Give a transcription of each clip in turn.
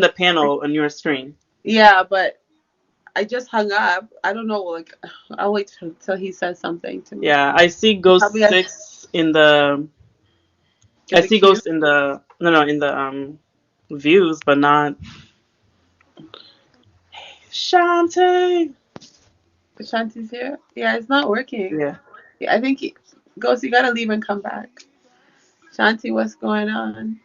the panel on your screen. Yeah, but I just hung up. I don't know. Like, I'll wait till he says something to me. Yeah, I see Ghost Probably has 6 in the. I in the see queue. Ghost in the no in the views, but not Shantae. Shanti's here. Yeah, it's not working. Yeah. Yeah, I think Ghost, you gotta leave and come back. Shanti, what's going on?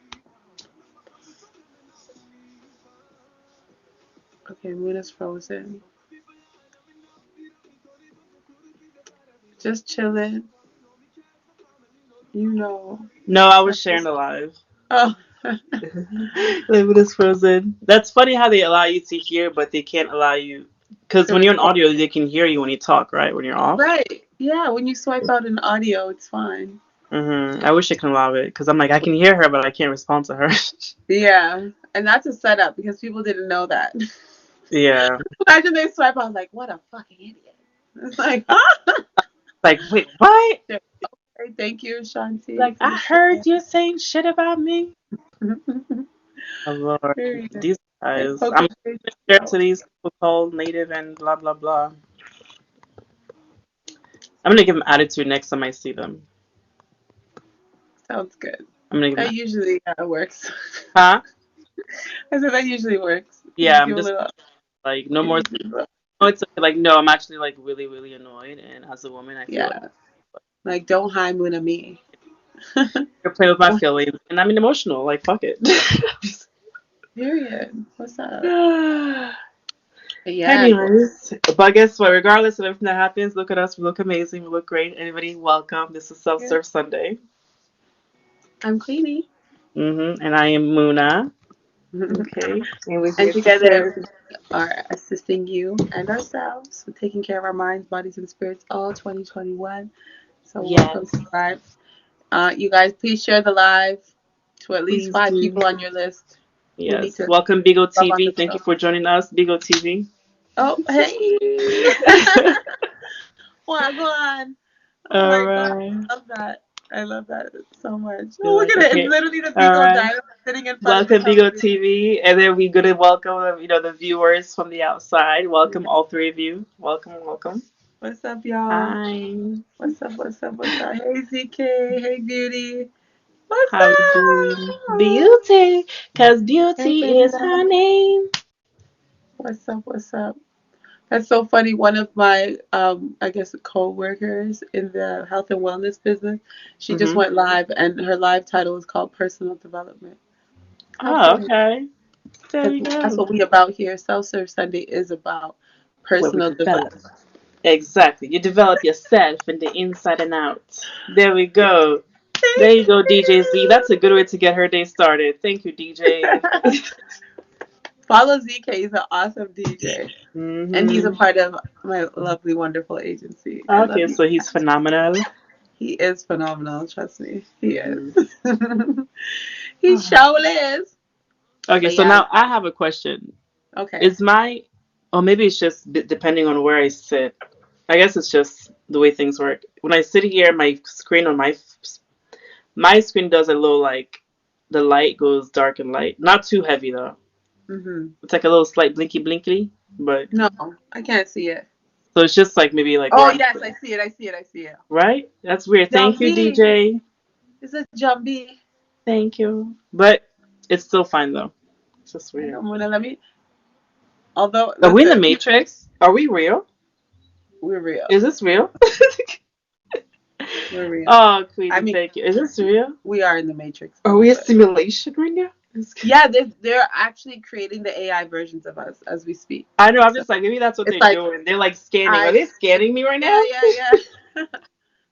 Okay, moon is frozen. Just chilling. You know. No, I was That's sharing just, the live. oh. Like when it's frozen. That's funny how they allow you to hear, but they can't allow you. Because To when you're on record. audio, they can hear you when you talk, right? When you're off. Right. Yeah, when you swipe out an audio, it's fine. I wish I can allow it because I'm like I can hear her, but I can't respond to her. Yeah. And that's a setup because people didn't know that. Yeah. Imagine they swipe out like, what a fucking idiot. It's like, huh? Like, wait, what? Okay, thank you, Shanti, Like, for I the heard you saying shit about me. share. Oh Lord, Period. these Hey, guys. poker I'm face. sure to these people called native and blah blah blah. I'm gonna give them attitude next time I see them. Sounds good. I'm gonna give them. That usually works. Huh? I said that usually works. You Yeah, just I'm give a just little. like no You more. just give a little. No, it's okay. Like no, I'm actually like really really annoyed, and as a woman, I feel like Yeah. Like, don't high moon at me. you're playing with my feelings, and I'm emotional. Like fuck it. Period. What's up? Yeah. Anyways, but guess what? Regardless of everything that happens, look at us. We look amazing. We look great. Anybody, welcome. This is Self Good. Serve Sunday. I'm Queenie. And I am Muna. And Okay, and we're here to together serve. we are assisting you and ourselves with taking care of our minds, bodies, and spirits all 2021. So welcome to Yes, the live. You guys, please share the live to at least please five do. people on your list who need Yes, to welcome BIGO rub on TV. the Thank you show. for joining us, BIGO TV. Oh, hey. Wagwan. Oh All my God. right. I love that. I love that so much. You're Oh, look like, at it. It's okay. literally the All Beagle right. Dino sitting in front of the Welcome BIGO television. TV, and then we're gonna welcome the viewers from the outside. Welcome all three of you. Welcome, welcome. What's up, y'all? Hi. What's up? What's up? What's up? Hey, ZK. Hey, Beauty. What's How we doing? up? Beauty, cause Hey, beauty baby is her love. name. What's up? What's up? That's so funny. One of my, I guess, co-workers in the health and wellness business, she just Mm-hmm. went live, and her live title is called Personal Development. How Oh, funny! okay. There Because you that's go. what we about here. Self Serve Sunday is about Where we personal develop. development. Exactly. You develop yourself in the inside and out. There we go. There Thank you go, DJ Z. That's a good way to get her day started. Thank you, DJ. you. Follow ZK. He's an awesome DJ, and he's a Mm-hmm. part of my lovely, wonderful agency. I love Okay, you. so he's phenomenal. He is phenomenal. Trust me, he is. Mm. He sure is. Okay, But so yeah, now I have a question. okay. Is my, or maybe it's just depending on where I sit. I guess it's just the way things work. When I sit here, my screen on my screen does a little like the light goes dark and light. Not too heavy though. Hmm. It's like a little slight blinky blinky, but No, I can't see it. so it's just like maybe like where Oh I'm yes, I sitting. see it. I see it. I see it. Right? That's weird. Thank you, Jumbie. DJ. It's a Jumbie. Thank you. But it's still fine though. It's just I weird. don't wanna let me. Although, Are we in the listen, people, Matrix? Are we real? we're real. Is this real? We're real. Oh, I Queenie, mean, thank you. Is this real? we are in the Matrix a Are little we a bit. simulation right now? Yeah, they're actually creating the AI versions of us as we speak. I know. I'm So just like maybe that's what it's they're like doing. They're like scanning. Are I. they scanning me right Yeah, now? yeah, yeah.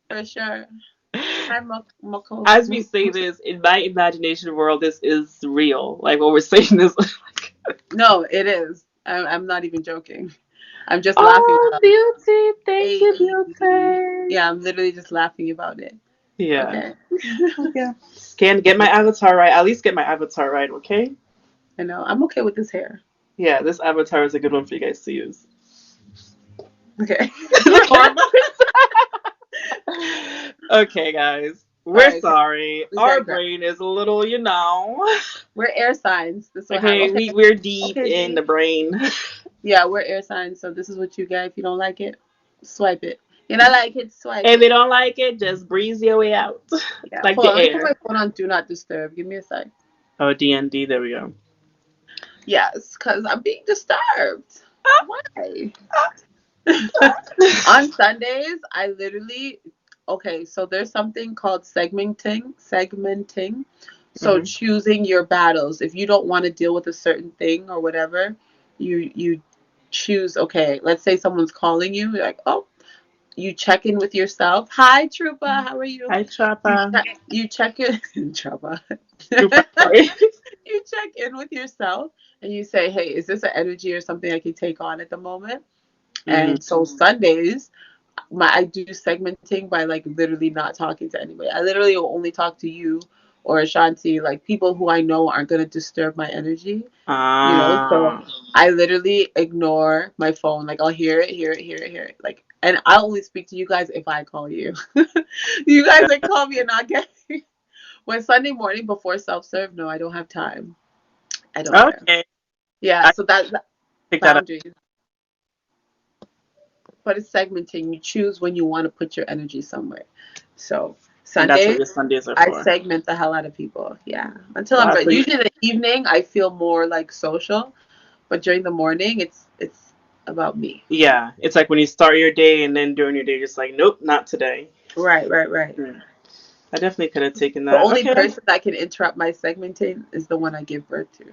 For sure. Hi, Moko. As we say this, in my imagination world, this is real. Like what we're saying is like, No, it is. I'm not even joking. I'm just laughing oh, about it. beauty. Thank Hey. you, beauty. Yeah, I'm literally just laughing about it. Yeah. Okay. Okay. Scan. Get my avatar right. At least get my avatar right. Okay. I know. I'm okay with this hair. Yeah. This avatar is a good one for you guys to use. Okay. The hormones. Okay, guys. We're Sorry, okay, sorry. we Our digress. brain is a little, We're air signs. This will have Okay, okay. we're deep Okay, in Z. the brain. Yeah, we're air signs, so this is what you get. If you don't like it, swipe it. You don't like it, swipe If it. you don't like it, just breeze your way out. Yeah, Like hold the on. Let me put my air. phone on do not disturb. Give me a sec. Oh, DND, there we go. Yes, because I'm being disturbed. Why? On Sundays, I literally okay, so there's something called segmenting. So Hmm. choosing your battles. If you don't want to deal with a certain thing or whatever, you choose okay, let's say someone's calling you, you're like, "Oh, you check in with yourself. Hi, Troopa, how are you?" Hi, You Choppa. check in Troopa. Super sorry. You check in with yourself and you say, "Hey, is this an energy or something I can take on at the moment?" Hmm. And so Sundays, I do segmenting by like literally not talking to anybody. I literally will only talk to you or Ashanti, like people who I know aren't gonna disturb my energy. So Ah, I literally ignore my phone. Like I'll hear it, hear it, hear it, hear it. Like, and I'll only speak to you guys if I call you. You guys that call me and not get me. When Sunday morning before self serve, no, I don't have time. I don't care. okay. Yeah, I so that picked that up. boundaries. But it's segmenting. You choose when you want to put your energy somewhere. So And that's what Sundays, your Sundays are I for. segment the hell out of people. Yeah, until I'm Wow, ready. so Usually in the evening, I feel more like social, but during the morning, it's about me. yeah, it's like when you start your day and then during your day, just like, nope, not today. Right, right, right. Hmm. I definitely could have taken The that. only Okay. person that can interrupt my segmenting is the one I give birth to.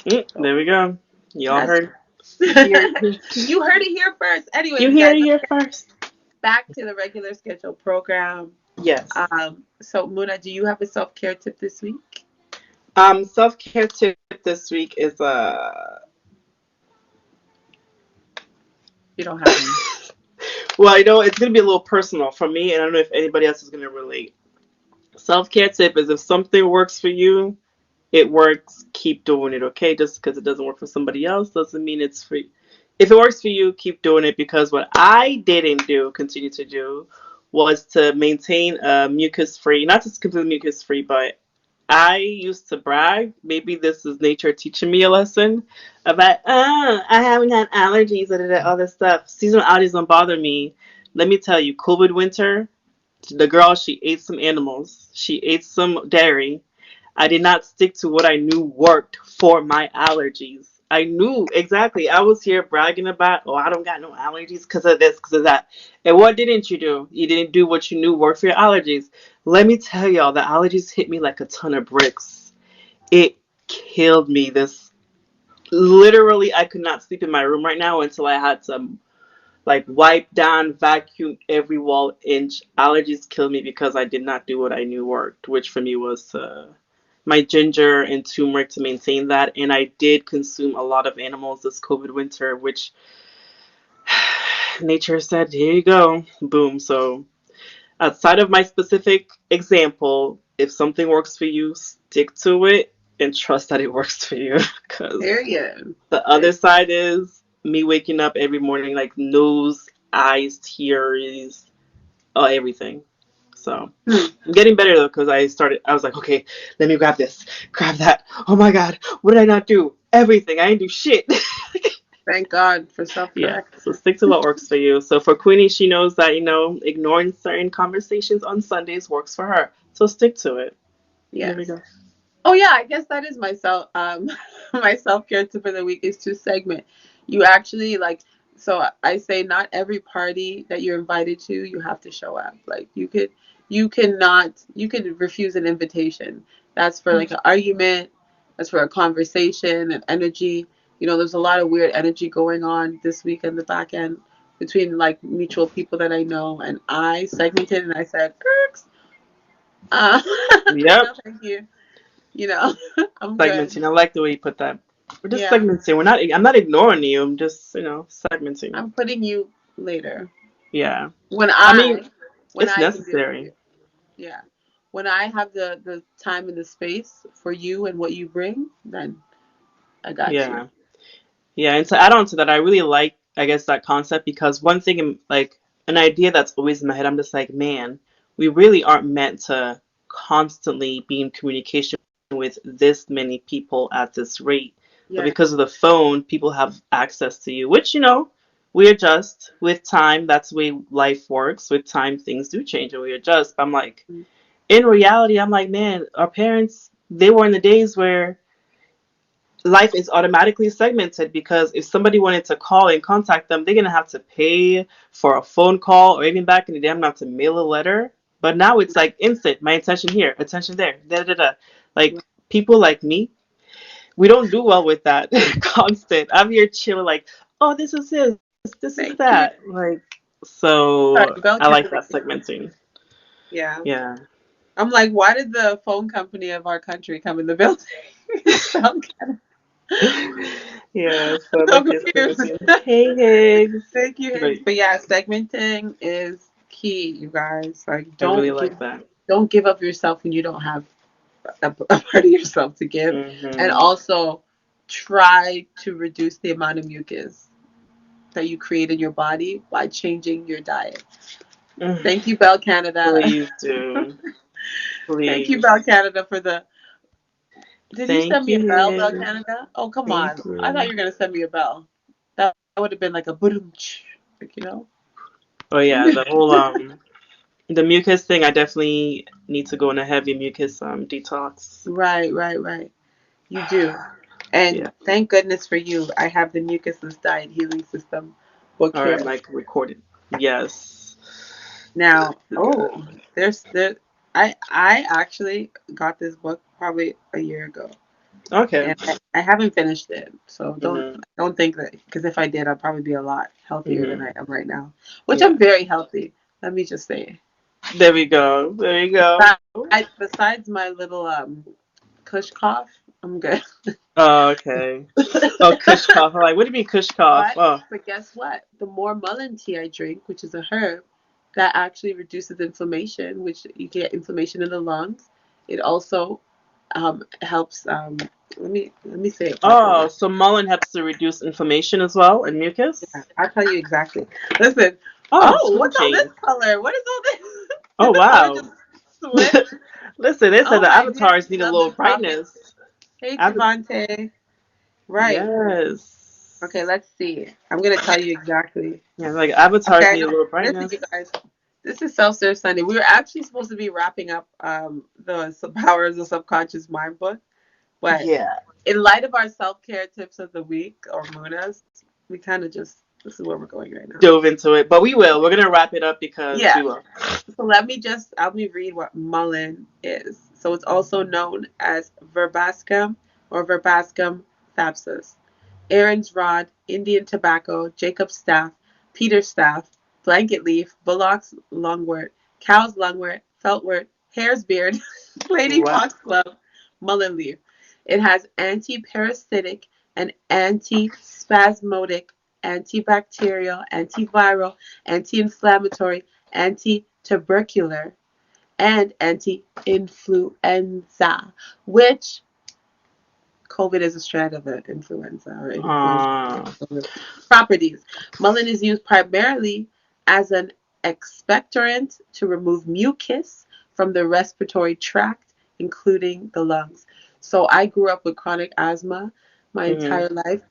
So There we go. Y'all that's heard. Here, you heard it here first. you Anyways, hear guys, it let's here get first. back to the regular schedule program. Yes. So Muna, do you have a self care tip this week? Self care tip this week is You don't have one. well, it's gonna be a little personal for me, and I don't know if anybody else is gonna relate. Self care tip is if something works for you, it works. Keep doing it, okay? Just because it doesn't work for somebody else doesn't mean it's free. If it works for you, keep doing it because what I didn't do, continue to do, was to maintain a mucus free, not just completely mucus free, but I used to brag. Maybe this is nature teaching me a lesson about, I haven't had allergies and all this stuff. Seasonal allergies don't bother me. Let me tell you, COVID winter, the girl, she ate some animals. She ate some dairy. I did not stick to what I knew worked for my allergies. I knew exactly. I was here bragging about, oh, I don't got no allergies because of this, because of that. And what didn't you do? You didn't do what you knew worked for your allergies. Let me tell y'all, the allergies hit me like a ton of bricks. It killed me. This literally, I could not sleep in my room right now until I had some like wipe down, vacuum every wall inch. Allergies killed me because I did not do what I knew worked, which for me was my ginger and turmeric to maintain that. And I did consume a lot of animals this COVID winter, which nature said, here you go, boom. So outside of my specific example, if something works for you, stick to it and trust that it works for you. Because Period. the other side is me waking up every morning like nose, eyes, tears, everything. So Hmm. I'm getting better though because I was like, okay, let me grab this, grab that. Oh my God, what did I not do? Everything. I didn't do shit. Thank God for self Yeah, correct. so stick to what works for you. So for Queenie, she knows that, ignoring certain conversations on Sundays works for her. So stick to it. There we Yes. go. Oh yeah, I guess that is my self my self care tip for the week is to segment. You actually like so I say not every party that you're invited to you have to show up. Like you could refuse an invitation. That's for like an argument, that's for a conversation and energy. There's a lot of weird energy going on this week in the back end between like mutual people that I know and I segmented and I said, "Erks, uh, no Yep. thank you. You know, I'm good." Segmenting. I like the way you put that. We're just Yeah, segmenting. I'm not ignoring you. I'm just, segmenting. I'm putting you later. Yeah. When I mean, when it's I can deal with you. necessary. Yeah. When I have the time and the space for you and what you bring, then I got you. Yeah. Yeah. And to add on to that, I really like, I guess, that concept because one thing, like, an idea that's always in my head, I'm just like, man, we really aren't meant to. constantly be in communication with this many people at this rate. But Yeah. because of the phone, people have access to you, which, we adjust with time. That's the way life works. With time, things do change and we adjust. But I'm like, in reality, I'm like, man, our parents, they were in the days where life is automatically segmented, because if somebody wanted to call and contact them, they're going to have to pay for a phone call, or even back in the day, I'm going to have to mail a letter. But now it's like instant, my attention here, attention there, da da da. Like, people like me, we don't do well with that constant. I'm here chilling, like, oh, this is Thank that. you. Like, Sorry, so Bell I like Canada. that segmenting. Yeah. Yeah. I'm like, why did the phone company of our country come in the building? Bell Canada. Yeah, so I'm I so like this confused. segmenting. Hey, Higgs. Thank you, But Higgs. But yeah, segmenting is key, you guys. Like, I really like that. don't give up yourself when you don't have a part of yourself to give, and Mm-hmm. also try to reduce the amount of mucus that you create in your body by changing your diet. Thank you, Bell Canada. Please do. Thank you, Please. Bell Canada, for the. Did you Thank send me a you, bell, Bell Higgs. Canada? Oh, come Thank on. I thought you. you were gonna send me a bell. That would have been like a boom, like Oh yeah, the mucus thing, I definitely need to go on a heavy mucus detox. Right, right, right. You do. And Yeah. thank goodness for you. I have the mucusless diet healing system book All right, I'm here. like recorded. Yes. Now, Good. oh, there. I actually got this book probably a year ago, Okay. and I haven't finished it. So Mhm. don't think that, because if I did, I'd probably be a lot healthier than Mhm. I am right now, which I'm Yeah. very healthy. Let me just say. There we go. There you go. Besides my little cush cough, I'm good. Oh, okay. Oh, Kush cough. I'm like, what do you mean Kush cough? But Oh, but guess what? The more mullein tea I drink, which is a herb, that actually reduces inflammation, which you get inflammation in the lungs. It also helps. Let me say it oh. properly. So mullein helps to reduce inflammation as well and Yeah, mucus. I'll tell you exactly. Listen. Oh, Oh, color what's all this change. color? What is all this? Oh Did the color wow. just switch? Listen, they said Oh the my dear, avatars need a love little this topic. brightness. Hey, Ava- Javante. Right. Okay, yes. let's see. I'm gonna tell you exactly. Yeah, like avatars Okay, need a little listen, brightness. you guys. This is Self Serve Sunday. We were actually supposed to be wrapping up the Power of the Subconscious Mind book, but Yeah. in light of our self care tips of the week, or Muna's, we kind of just, this is where we're going right now. Dove into it, but we will. We're gonna wrap it up because Yeah. we will. So let me read what mullein is. So it's also known as verbascum or verbascum thapsus, Aaron's rod, Indian tobacco, Jacob's staff, Peter's staff, blanket leaf, bullock's lungwort, cow's lungwort, feltwort, hare's beard, lady Wow. foxglove, mullein leaf. It has anti-parasitic and anti-spasmodic, antibacterial, antiviral, anti-inflammatory, anti-tubercular, and anti-influenza, which COVID is a strand of the influenza or influenza Uh, properties. Mullein is used primarily as an expectorant to remove mucus from the respiratory tract, including the lungs. So I grew up with chronic asthma my mhm. entire life,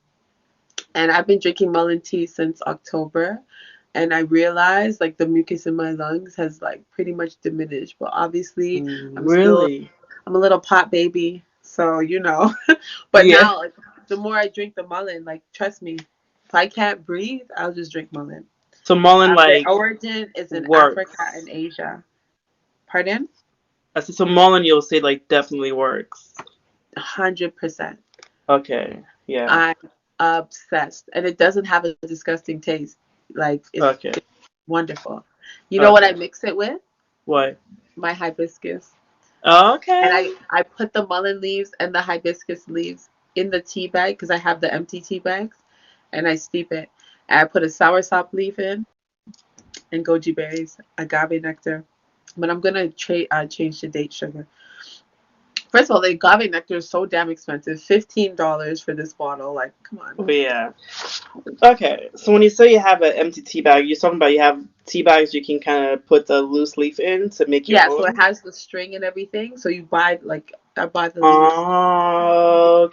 and I've been drinking mullein tea since October. And I realized like the mucus in my lungs has like pretty much diminished. But obviously, I'm still Really? I'm a little pot baby, so But Yeah. now, like, the more I drink the mullein, like, trust me, if I can't breathe, I'll just drink mullein. So mullein Their like origin is in Africa works. and Asia. Pardon? I said so mullein you'll say like definitely works. 100%. Okay. Yeah. I'm obsessed, and it doesn't have a disgusting taste. Like, Okay. it's wonderful. You know what I Okay. mix it with? What? My hibiscus. And I Okay. I put the mullein leaves and the hibiscus leaves in the tea bag because I have the empty tea bags, and I steep it. And I put a soursop leaf in and goji berries, agave nectar. But I'm gonna change the date sugar. First of all, the agave nectar is so damn expensive. $15 for this bottle. Like, come on. Oh yeah. Okay, so when you say you have an empty tea bag, you're talking about you have tea bags you can kind of put the loose leaf in to make your Yeah, so it own. has the string and everything. So you buy like I buy the loose.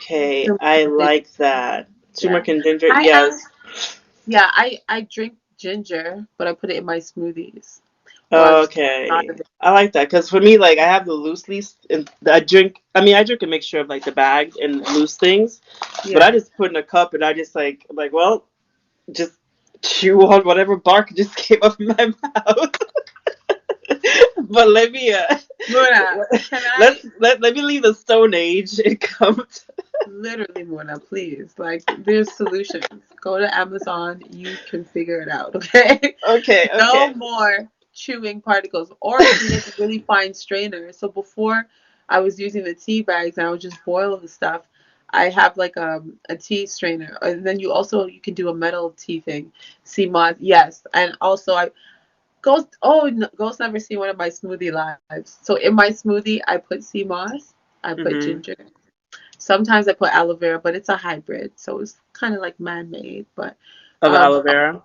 Okay, I like that. Yeah, Turmeric and ginger, I yes. yeah, I drink ginger, but I put it in my smoothies, or I'll just out Okay, of it. I like that because for me, like I have the loose leaves, and I drink. I mean, I drink a mixture of like the bag and loose things, but I Yeah, just put in a cup and I just like I'm like well, just chew on whatever bark just came up in my mouth. But let me Mona, can I let me leave the Stone Age and come. literally, Mona, please? Like, there's solutions. Go to Amazon. You can figure it out. Okay, Okay, no okay. more chewing particles, or you can get the really fine strainer. So before I was using the tea bags and I would just boil the stuff. I have like a tea strainer, and then you can do a metal tea thing. Sea moss, yes, and also I Ghost. Oh, Ghost never seen one of my smoothie lives. So in my smoothie, I put sea moss, I put Mm-hmm. ginger. Sometimes I put aloe vera, but it's a hybrid, so it's kind of like man-made. But Of aloe vera.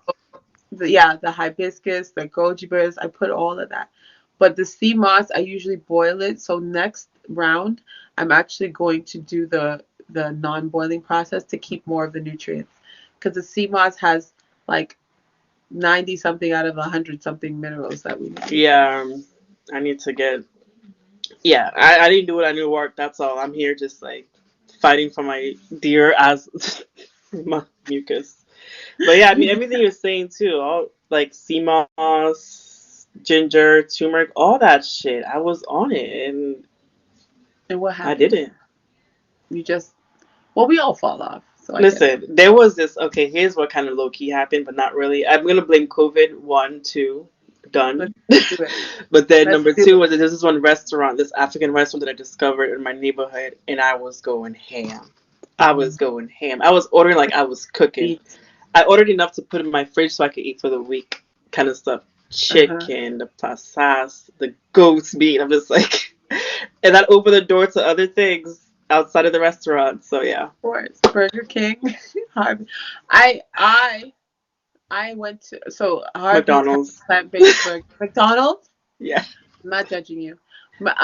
yeah, the hibiscus, the goji berries, I put all of that. But the sea moss, I usually boil it. So next round, I'm actually going to do the non-boiling process to keep more of the nutrients, because the sea moss has like 90 something out of 100 something minerals that we need. Yeah, I need to get. Yeah, I didn't do it. I knew work. That's all. I'm here just like fighting for my dear as my mucus. But yeah, I mean everything you're saying too. All like sea moss, ginger, turmeric, all that shit. I was on it and And what I happened? didn't. You just, well, we all fall off, so I get it. Listen, there was this. Okay, here's what kind of low key happened, but not really. I'm gonna blame COVID. One, two, Let's done. do it. But then Let's number do two it. was that there's this one restaurant, this African restaurant that I discovered in my neighborhood, and I was going ham. I was going ham. I was ordering like I was cooking. Beat. I ordered enough to put in my fridge so I could eat for the week, kind of stuff. Uh-huh. Chicken, the pasas, the goat's meat. I'm just like, and that opened the door to other things outside of the restaurant. So yeah, Of course. Burger King. I I I went to, so Harvey's has McDonald's. a plant-based burger. McDonald's? Yeah. I'm not judging you. But,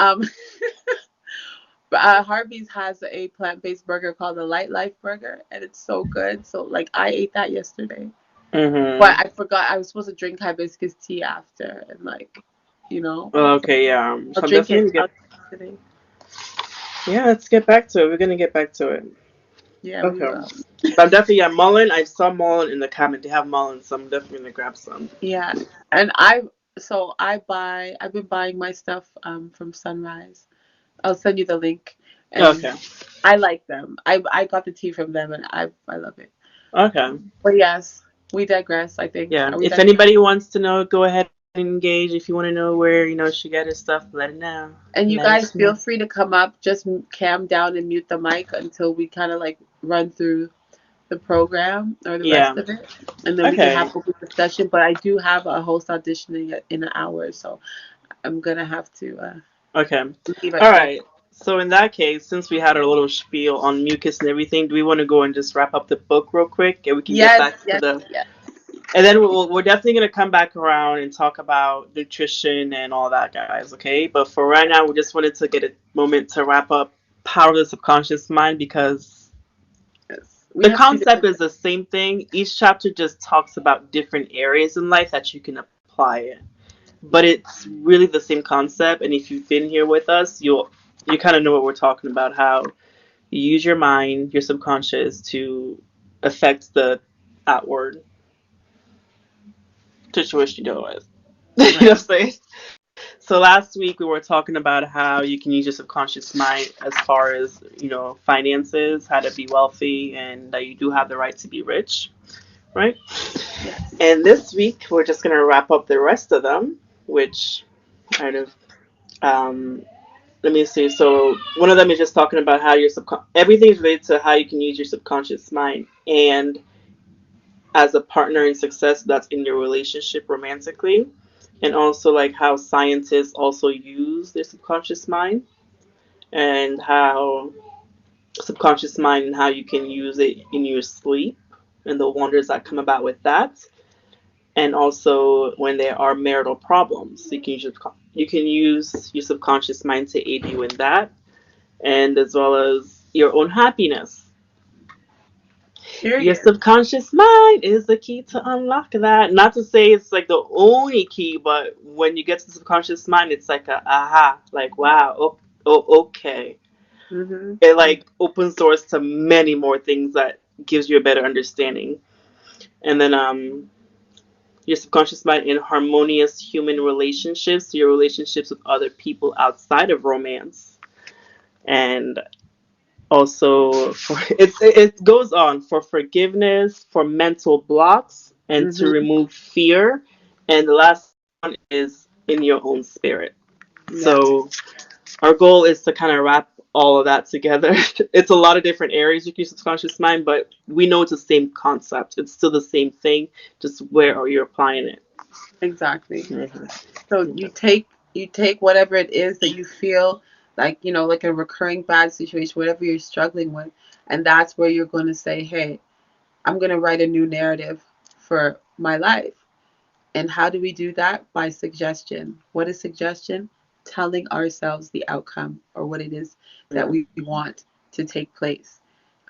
Harvey's has a plant-based burger called the Light Life Burger, and it's so good. So like I ate that yesterday. But Mhm. I forgot I was supposed to drink hibiscus tea after, and like, you know, so Okay. Yeah. I'll So I'm drink definitely it. gonna I'll get. drink it today. Yeah. Let's get back to it. We're gonna get back to it. Yeah, we Okay. will. But I'm definitely yeah. Mullen. I saw Mullen in the cabinet. They have Mullen, so I'm definitely gonna grab some. Yeah, and I've been buying my stuff from Sunrise. I'll send you the link, and Okay. I like them. I got the tea from them, and I love it. Okay. But yes, we digress. I think. Yeah. Are we If digress? anybody wants to know, go ahead and engage. If you want to know where she got her stuff, let it know. And you Let guys us feel know. free to come up. Just cam down and mute the mic until we kind of like run through the program or the Yeah. rest of it, and then we can have Okay. open discussion. But I do have a host auditioning in an hour, so I'm gonna have to Okay. leave All at 12. right. So in that case, since we had our little spiel on mucus and everything, do we want to go and just wrap up the book real quick, and we can get Yes, back to yes, the yes. and then we're definitely going to come back around and talk about nutrition and all that, guys, okay? But for right now, we just wanted to get a moment to wrap up Power of the Subconscious Mind because Yes. We the have two concept different. is the same thing. Each chapter just talks about different areas in life that you can apply it. But it's really the same concept, and if you've been here with us, you kind of know what we're talking about, how you use your mind, your subconscious to affect the outward situation you deal with. You know Right. what I'm saying? So last week we were talking about how you can use your subconscious mind as far as finances, how to be wealthy, and that you do have the right to be rich, right? Yes. And this week we're just gonna wrap up the rest of them, which kind of let me see. So one of them is just talking about how your everything is related to how you can use your subconscious mind and as a partner in success that's in your relationship romantically, and also like how scientists also use their subconscious mind and how subconscious mind and how you can use it in your sleep. and the wonders that come about with that. And also when there are marital problems, you can use your subconscious mind to aid you in that, and as well as your own happiness. Your Period. subconscious mind is the key to unlock that. Not to say it's like the only key, but when you get to the subconscious mind, it's like a aha, like wow, okay. Mm-hmm. It like opens doors to many more things that gives you a better understanding. And then your subconscious mind in harmonious human relationships, your relationships with other people outside of romance, and also for it goes on for forgiveness, for mental blocks, and to Mm-hmm. remove fear, and the last one is in your own spirit. Yeah. So our goal is to kind of wrap all of that together. It's a lot of different areas you can use subconscious mind, but we know it's the same concept. It's still the same thing, just where are you applying it. Exactly. Mm-hmm. So you take whatever it is that you feel like, like a recurring bad situation, whatever you're struggling with, and that's where you're going to say, hey, I'm going to write a new narrative for my life. And how do we do that? By suggestion. What is suggestion? Telling ourselves the outcome or what it is that Yeah. we want to take place.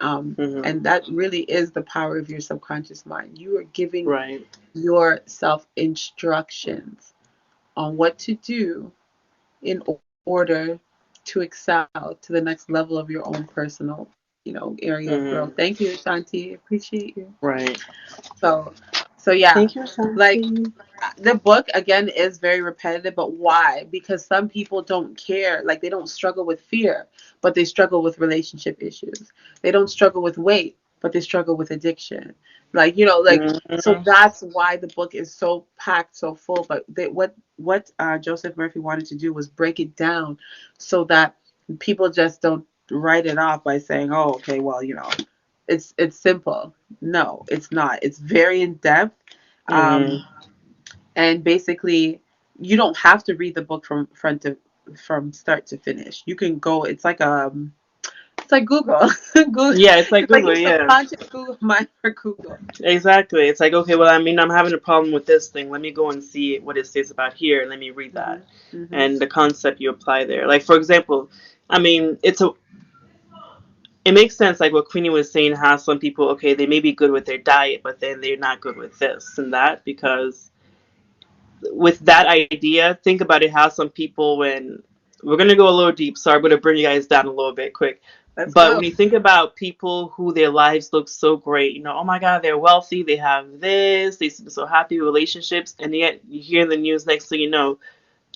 Mm-hmm. And that really is the power of your subconscious mind. You are giving Right. yourself instructions on what to do in order to excel to the next level of your own personal, area of growth. Mm-hmm. Thank you, Ashanti. Appreciate you. Right. So, so yeah, Thank you, like Shanti. the book again is very repetitive, but why? Because some people don't care. Like they don't struggle with fear, but they struggle with relationship issues. They don't struggle with weight, but they struggle with addiction. Like, so Mm-hmm. that's why the book is so packed, so full. But what Joseph Murphy wanted to do was break it down so that people just don't write it off by saying, "Oh, okay, well, it's simple." No, it's not. It's very in depth. Um, Mm-hmm. and basically you don't have to read the book from start to finish. You can go, it's like Google. Google, Yeah, it's like it's like Google. your Yeah, subconscious Google mind for Google. exactly. It's like, okay, well, I mean, I'm having a problem with this thing. Let me go and see what it says about here, and let me read that. Mhm. Mhm. And the concept you apply there. Like, for example, I mean, it makes sense. Like what Queenie was saying, how some people, okay, they may be good with their diet, but then they're not good with this and that because with that idea, think about it. How some people, when we're gonna go a little deep, so I'm gonna bring you guys down a little bit quick. Let's But go. when you think about people who their lives look so great, oh my God, they're wealthy, they have this, they seem so happy with relationships, and yet you hear in the news next thing you know,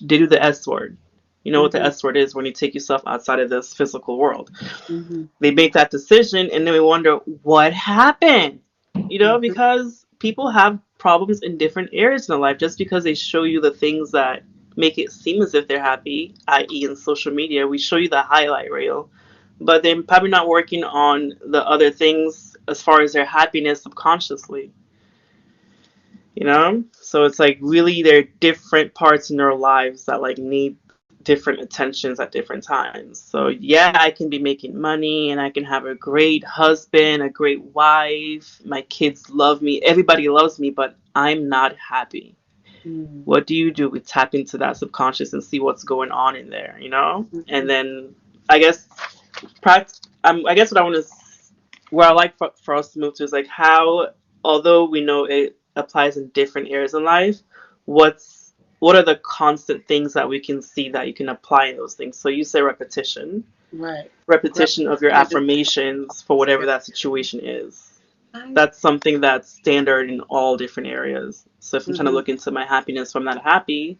they do the S word. You know what the Mhm. S word is when you take yourself outside of this physical world. Mhm. They make that decision, and then we wonder what happened. Mhm. Because people have problems in different areas in their life. Just because they show you the things that make it seem as if they're happy, i.e., in social media, we show you the highlight reel, but they're probably not working on the other things as far as their happiness subconsciously. So it's like really there are different parts in their lives that like need different attentions at different times. So yeah, I can be making money and I can have a great husband, a great wife, my kids love me, everybody loves me, but I'm not happy. Mhm. What do? We tap into that subconscious and see what's going on in there. And Mhm. then I guess I guess what I want to where I like for us to move to is like how, although we know it applies in different areas in life, what are the constant things that we can see that you can apply in those things? So you say repetition, Right. repetition of your Repetition is affirmations for whatever very that situation is. nice. That's something that's standard in all different areas. So if I'm trying to Mhm. look into my happiness from that happy,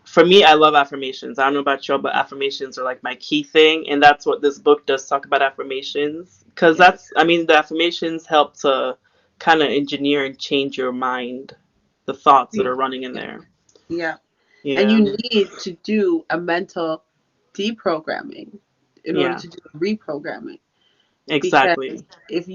for me, I love affirmations. I don't know about y'all, but affirmations are like my key thing, and that's what this book does talk about affirmations. Because Yes. I mean, the affirmations help to kind of engineer and change your mind, the thoughts that Yeah. are running in there. Yeah. And Yeah, you need to do a mental deprogramming in order yeah, to do reprogramming. Because exactly. if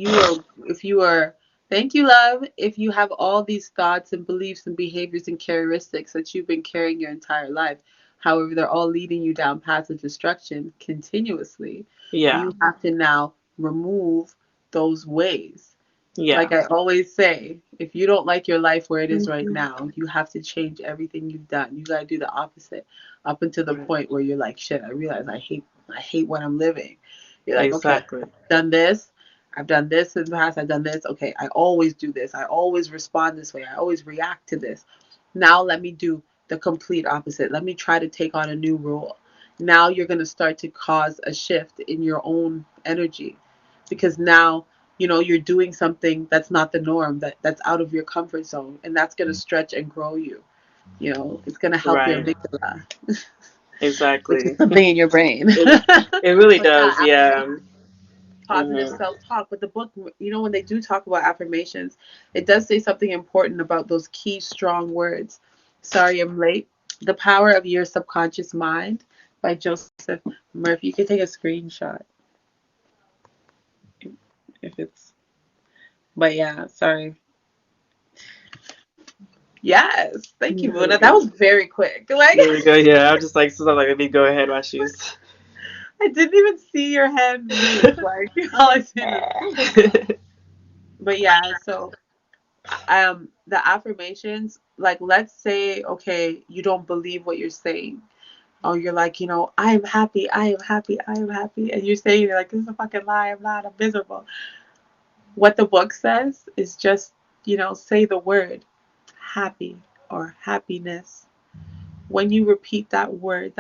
you are thank you, love, if you have all these thoughts and beliefs and behaviors and characteristics that you've been carrying your entire life, however they're all leading you down paths of destruction continuously, Yeah, you have to now remove those ways Yeah. Like I always say, if you don't like your life where it is right Mhm. now, you have to change everything you've done. You got to do the opposite up until the Right. point where you're like, shit, I realize I hate what I'm living. You're like, okay, Exactly. I've done this. I've done this in the past. I've done this. Okay, I always do this. I always respond this way. I always react to this. Now let me do the complete opposite. Let me try to take on a new role. Now you're going to start to cause a shift in your own energy because now you're doing something that's not the norm, that's out of your comfort zone, and that's going to stretch and grow you. It's going to help your Right. amygdala, which is Exactly. something in your brain. It really But yeah, does. Yeah. positive Mhm. self-talk. But the book, when they do talk about affirmations, it does say something important about those key strong words. Sorry I'm late. The Power of Your Subconscious Mind by Joseph Murphy. You can take a screenshot if it's, but yeah, sorry. Yes, thank you, There we Muna. That go. was very quick. Like There we go. Yeah. I'm just like, so like, let me go ahead while she's. I didn't even see your hand move. Like all I seen was. But yeah, so the affirmations, like let's say, okay, you don't believe what you're saying. Oh, you're like, I am happy, I am happy, I am happy, and you're saying, you're like, this is a fucking lie. I'm not. I'm miserable. What the book says is just, say the word happy or happiness. When you repeat that word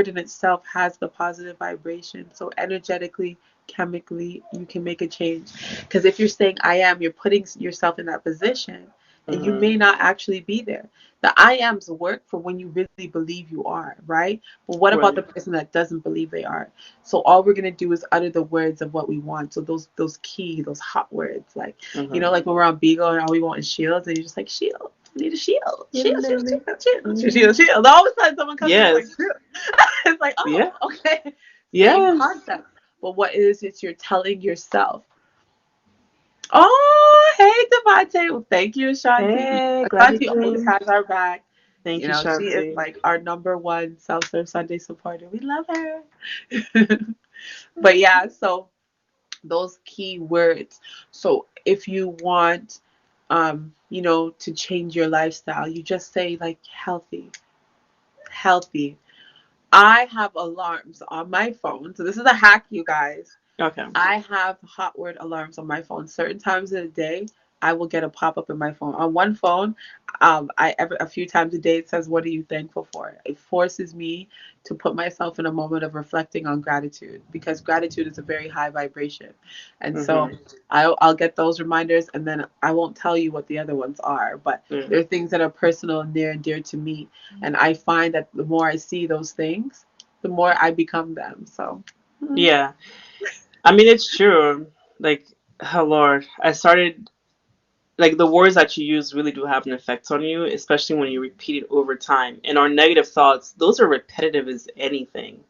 in itself has the positive vibration. So energetically, chemically, you can make a change. Because if you're saying I am, you're putting yourself in that position and you Mhm. may not actually be there. The I ams work for when you really believe you are, right? But what about the Right. person that doesn't believe they are? So all we're gonna do is utter the words of what we want. So those key, those hot words, like Mhm. like when we're on BIGO and all we want is shields, and you're just like shield. We need a shield. Yeah, Shield, shield, literally. shield, shield, shield, Mhm. shield, shield. All of a sudden someone comes in and like, Yes. shield. It's like, Yeah. oh, okay. Same Yes. concept. But what it is, it's you're telling yourself, oh, hey, Devante. Well, thank you, Ashanti. Hey, glad you Ashanti always came. has our back. Thank you, She is Shanti. like our number one Self Serve Sunday supporter. We love her. But yeah, so those key words. So if you want, to change your lifestyle, you just say like healthy, healthy. I have alarms on my phone. So this is a hack, you guys. Okay. I have hot word alarms on my phone. Certain times of the day, I will get a pop up in my phone. On one phone, I ever a few times a day it says, "What are you thankful for?" It forces me to put myself in a moment of reflecting on gratitude because gratitude is a very high vibration, and so Mhm. I'll get those reminders, and then I won't tell you what the other ones are, but Mm. there are things that are personal and near and dear to me, and I find that the more I see those things, the more I become them. So. Yeah. I mean, it's true. Like, oh Lord, I started like the words that you use really do have an effect on you, especially when you repeat it over time. And our negative thoughts, those are repetitive as anything.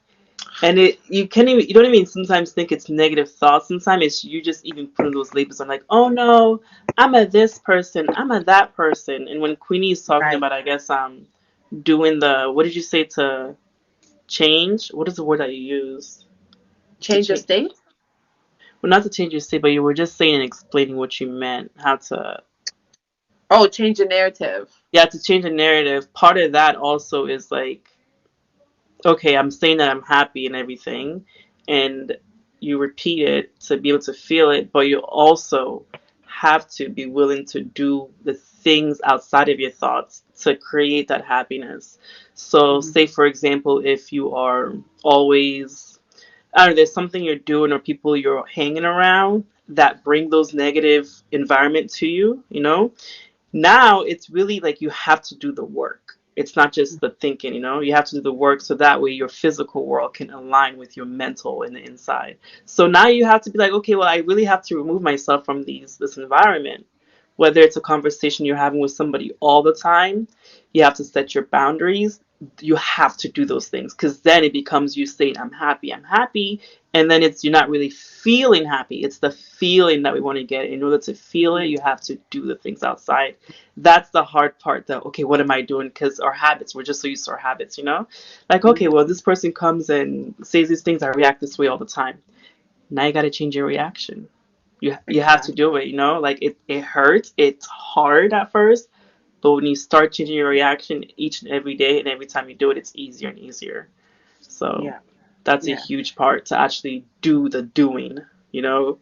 And you don't even sometimes think it's negative thoughts. Sometimes it's you just even putting those labels on like, oh no, I'm a this person, I'm a that person. And when Queenie is talking Right. about, I guess doing the what did you say to change? What is the word that you use to Change your change? state. Well, not to change your state, but you were just saying and explaining what you meant. How to Oh, change your narrative. yeah, to change the narrative. Part of that also is like, okay, I'm saying that I'm happy and everything, and you repeat it to be able to feel it, but you also have to be willing to do the things outside of your thoughts to create that happiness. So, Mhm. say for example, if you are always, I don't know, there's something you're doing or people you're hanging around that bring those negative environment to you, now it's really like you have to do the work. It's not just the thinking, you have to do the work so that way your physical world can align with your mental and the inside. So now you have to be like, okay, well, I really have to remove myself from this environment. Whether it's a conversation you're having with somebody all the time, you have to set your boundaries. You have to do those things because then it becomes you saying, I'm happy, and then it's you're not really feeling happy. It's the feeling that we want to get. In order to feel it, you have to do the things outside. That's the hard part though. Okay, what am I doing? Because our habits, we're just so used to our habits. Like, okay, Mhm. well, this person comes and says these things, I react this way all the time. Now you got to change your reaction. You have to Exactly. do it. Like it hurts. It's hard at first, but when you start changing your reaction each and every day, and every time you do it, it's easier and easier. So Yeah. that's a Yeah. huge part to actually do the doing. You know,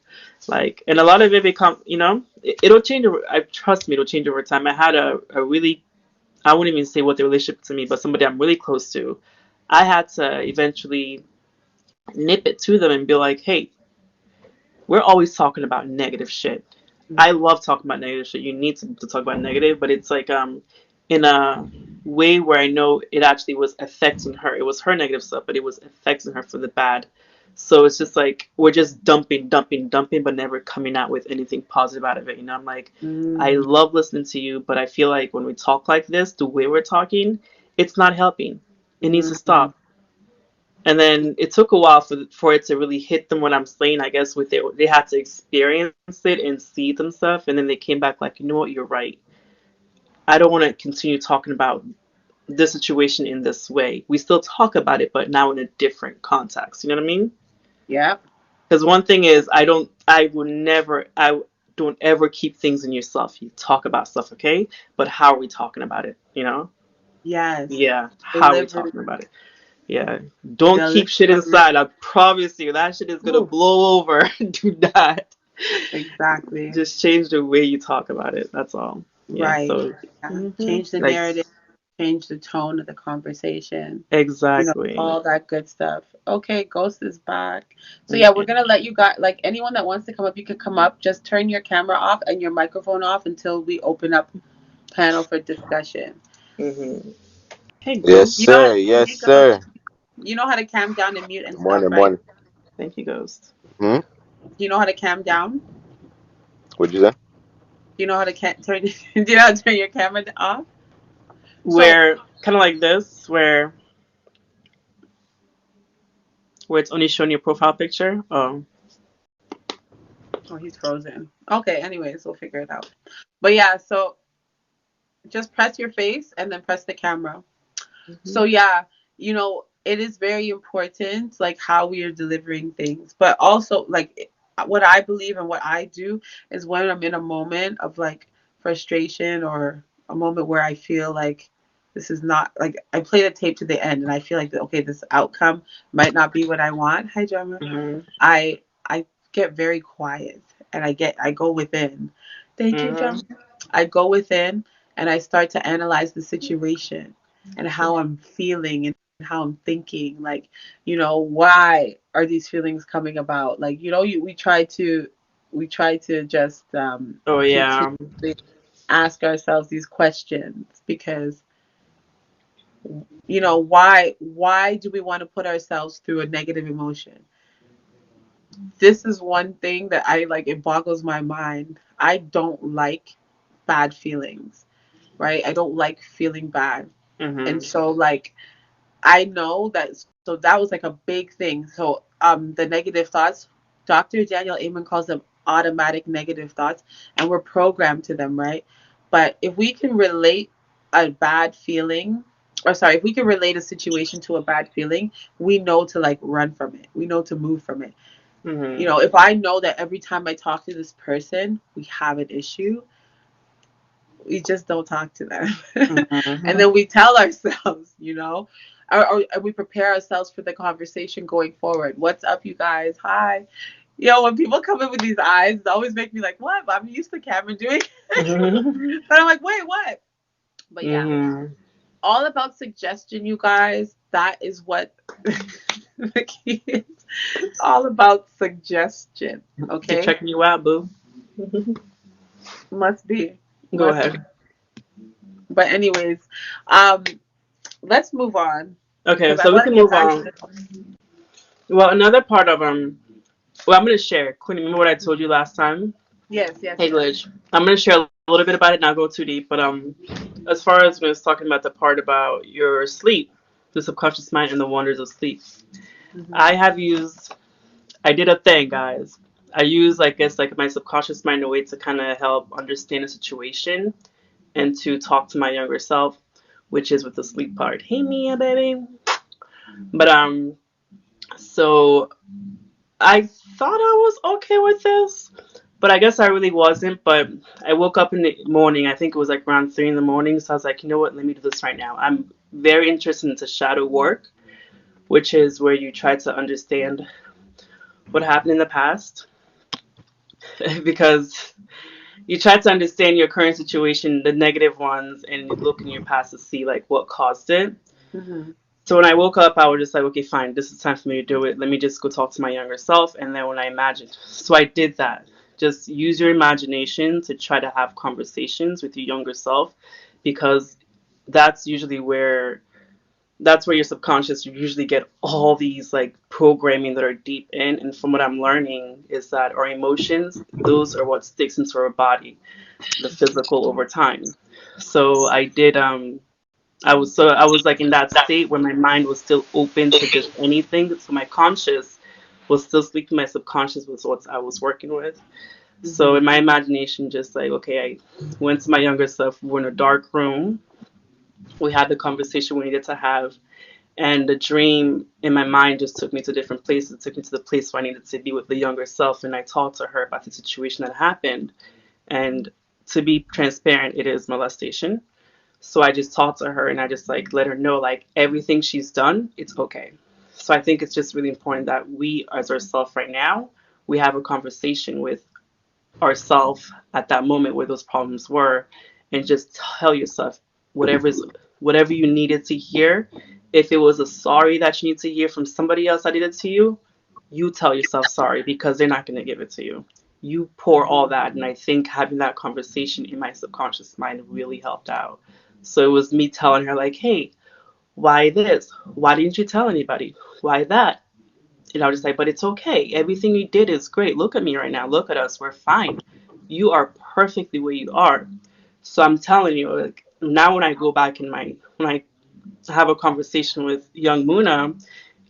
like, and a lot of it become. It'll change. I trust me, it'll change over time. I had a really, I wouldn't even say what the relationship to me, but somebody I'm really close to. I had to eventually nip it to them and be like, hey, we're always talking about negative shit. I Mhm. love talking about negative shit. You need to talk about negative, but it's like in a way where I know it actually was affecting her. It was her negative stuff, but it was affecting her for the bad. So it's just like we're just dumping, dumping, dumping, but never coming out with anything positive out of it. I'm like, I Mm. love listening to you, but I feel like when we talk like this, the way we're talking, it's not helping. It needs to Mm. stop. And then it took a while for it to really hit them what I'm saying. I guess with it, they had to experience it and see themselves, and then they came back like, you know what, you're right. I don't want to continue talking about this situation in this way. We still talk about it, but now in a different context. You know what I mean? Yep. Because one thing is, I don't ever keep things in yourself. You talk about stuff, okay? But how are we talking about it? Yes. Yeah. How are we Delivery. talking about it? Yeah. Don't keep shit Delivery. inside. I promise you, that shit is gonna Ooh, blow over. Do not. exactly. Just change the way you talk about it. That's all. Yeah. Right. So, Yeah. Change the like, narrative, change the tone of the conversation, exactly. all that good stuff. Okay, Ghost is back. So yeah, we're Yeah. gonna let you guys, like anyone that wants to come up, you can come up. Just turn your camera off and your microphone off until we open up panel for discussion. hmm Hey, Yes, Goo. You know how, sir. Yes, hey Ghost, sir. you know how to cam down and mute and stuff, Morning, right? morning. Thank you, Ghost. Hmm? You know how to cam down? What'd you say? You know how to turn do you know how to turn your camera off? So Where kind of like this, where it's only showing your profile picture. Oh. oh, he's frozen. Okay, anyways, we'll figure it out. But yeah, so just press your face and then press the camera. hmm So yeah, it is very important like how we are delivering things, but also like what I believe and what I do is when I'm in a moment of like frustration or a moment where I feel like this is not like I play the tape to the end and I feel like okay, this outcome might not be what I want. Hi, drama. hmm I get very quiet and I go within. Thank you, hmm drama. I go within and I start to analyze the situation and how I'm feeling and how I'm thinking. Like, why are these feelings coming about? Like, we try to just Oh yeah. continuously ask ourselves these questions because why do we want to put ourselves through a negative emotion? This is one thing that I like, it boggles my mind. I don't like bad feelings, right? I don't like feeling bad. And hmm so like I know that, so that was like a big thing. So the negative thoughts, Dr. Daniel Amen calls them automatic negative thoughts, and we're programmed to them, right? But if we can relate a bad feeling, or sorry, if we can relate a situation to a bad feeling, we know to like run from it. We know to move from it. hmm If I know that every time I talk to this person, we have an issue, we just don't talk to them. And hmm then we tell ourselves, or we prepare ourselves for the conversation going forward. What's up, you guys? Hi. When people come in with these eyes, it always make me like, what? I'm used to Cameron doing. hmm But I'm like, wait, what? But yeah, hmm all about suggestion, you guys. That is what the key is. All about suggestion. Just Okay? checking you out, boo. Must be. Go Must be. ahead. But anyways, um, let's move on Okay, because I so we want to can get move back to on. the. Well, another part of well, I'm gonna share. Queenie, remember what I told you last time? Yes, yes, Hey, yes. Glitch. I'm gonna share a little bit about it, not go too deep, but as far as when I was talking about the part about your sleep, the subconscious mind and the wonders of sleep, Hmm. I have used. I did a thing, guys. I use, I guess, like my subconscious mind in a way to kind of help understand a situation and to talk to my younger self, which is with the sleep part. Hey, Mia, baby. But so I thought I was okay with this, But I guess I really wasn't. But I woke up in the morning. I think it was like around 3 in the morning. So I was like, you know what? Let me do this right now. I'm very interested into shadow work, which is where you try to understand what happened in the past, because you try to understand your current situation, the negative ones, and look in your past to see like what caused it. Mm-hmm. So when I woke up, I was just like, okay, fine, this is time for me to do it. Let me just go talk to my younger self. And then when I imagined, so I did that. Just use your imagination to try to have conversations with your younger self, because that's usually where that's where your subconscious, you usually get all these like programming that are deep in. And from what I'm learning is that our emotions, those are what sticks into our body, the physical over time. So I was like in that state where my mind was still open to just anything. So my conscious was still speaking, my subconscious was what I was working with. So Mm-hmm. in my imagination, just like, okay, I went to my younger self, we were in a dark room, we had the conversation we needed to have, and the dream in my mind just took me to different places. It took me to the place where I needed to be with the younger self, and I talked to her about the situation that happened. And to be transparent, it is molestation. So I just talked to her and I just like let her know like everything she's done, it's okay. So I think it's just really important that we as ourselves right now, we have a conversation with ourselves at that moment where those problems were, and just tell yourself whatever's whatever you needed to hear. If it was a sorry that you need to hear from somebody else that did it to you, you tell yourself sorry, because they're not going to give it to you. You pour all that, and I think having that conversation in my subconscious mind really helped out. So it was me telling her like, hey, why this, why didn't you tell anybody, why that? And I was just like, but it's okay. Everything you did is great. Look at me right now. Look at us. We're fine. You are perfectly where you are. So I'm telling you, like, now when I go back in my, when I have a conversation with young Muna,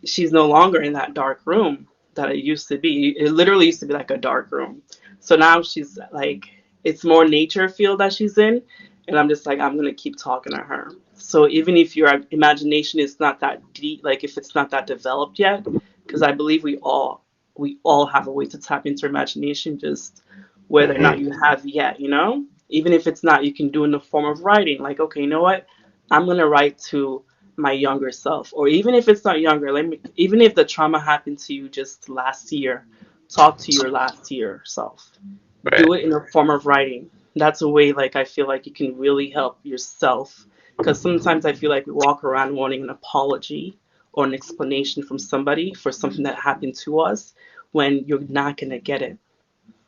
she's no longer in that dark room that it used to be. It literally used to be like a dark room. So now she's like, it's more nature field that she's in. And I'm just like, I'm going to keep talking to her. So even if your imagination is not that deep, like if it's not that developed yet, because I believe we all have a way to tap into imagination, just whether or not Hmm. you have yet, even if it's not, you can do in the form of writing. Like, okay, you know what? I'm going to write to my younger self, or even if it's not younger, even if the trauma happened to you just last year, talk to your last year self, Right. do it in a form of writing. That's a way, like, I feel like you can really help yourself, because sometimes I feel like we walk around wanting an apology or an explanation from somebody for something that happened to us, when you're not going to get it,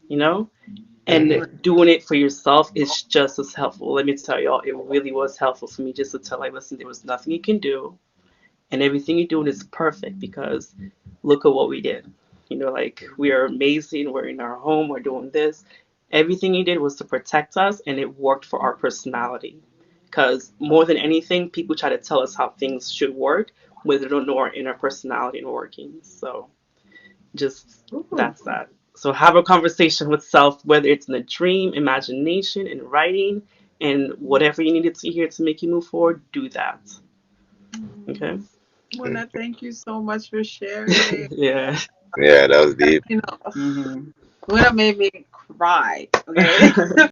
you know and Hmm. Right. doing it for yourself is just as helpful. Let me tell y'all, it really was helpful for me just to tell, like, listen, there was nothing you can do, and everything you're doing is perfect, because look at what we did. Like, we are amazing. We're in our home. We're doing this. Everything you did was to protect us, and it worked for our personality. Because more than anything, people try to tell us how things should work, when they don't know our inner personality and workings. So just Ooh. that's that. So have a conversation with self, whether it's in a dream, imagination, in writing, and whatever you needed to hear to make you move forward, do that. Okay. Mona, thank you so much for sharing. Yeah. Yeah, that was deep. You know, Hmm. Mona made me cry. Okay.